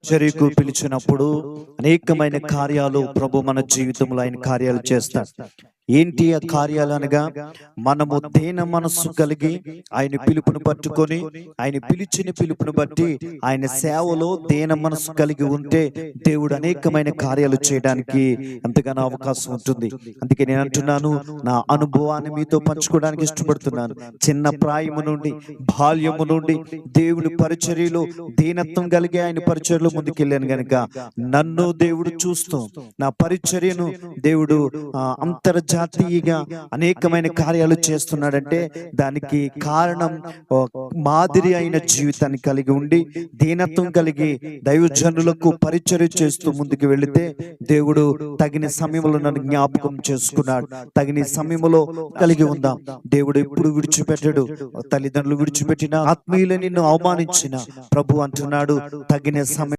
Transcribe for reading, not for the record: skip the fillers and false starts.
పరిచర్యకు పిలిచినప్పుడు అనేకమైన కార్యాలు ప్రభు మన జీవితంలో ఆయన కార్యాలు చేస్తాడు. ఏంటి ఆ కార్యాలు అనగా, మనము దేన మనస్సు కలిగి ఆయన పిలుపును పట్టుకొని, ఆయన పిలిచిన పిలుపును బట్టి ఆయన సేవలో దేన మనస్సు కలిగి ఉంటే దేవుడు అనేకమైన కార్యాలు చేయడానికి ఎంతగానో అవకాశం ఉంటుంది. అందుకే నేను అంటున్నాను, నా అనుభవాన్ని మీతో పంచుకోవడానికి ఇష్టపడుతున్నాను. చిన్న ప్రాయము నుండి, బాల్యము నుండి దేవుడి పరిచర్యలో దీనత్వం కలిగి ఆయన పరిచర్యలో ముందుకెళ్ళాను గనుక నన్ను దేవుడు చూస్తూ, నా పరిచర్యను దేవుడు అంతర్జాతీయంగా అనేకమైన కార్యాలు చేస్తున్నాడంటే దానికి కారణం మాదిరి అయిన జీవితాన్ని కలిగి ఉండి, దీనత్వం కలిగి దైవజనులకు పరిచర్య చేస్తూ ముందుకు వెళితే దేవుడు తగిన సమయంలో నన్ను జ్ఞాపకం చేసుకున్నాడు. తగిన సమయంలో కలిగి ఉందాం. దేవుడు ఎప్పుడు విడిచిపెట్టడు. తల్లిదండ్రులు విడిచిపెట్టిన, ఆత్మీయులు నిన్ను అవమానించిన, ప్రభు అంటున్నాడు తగిన సమయం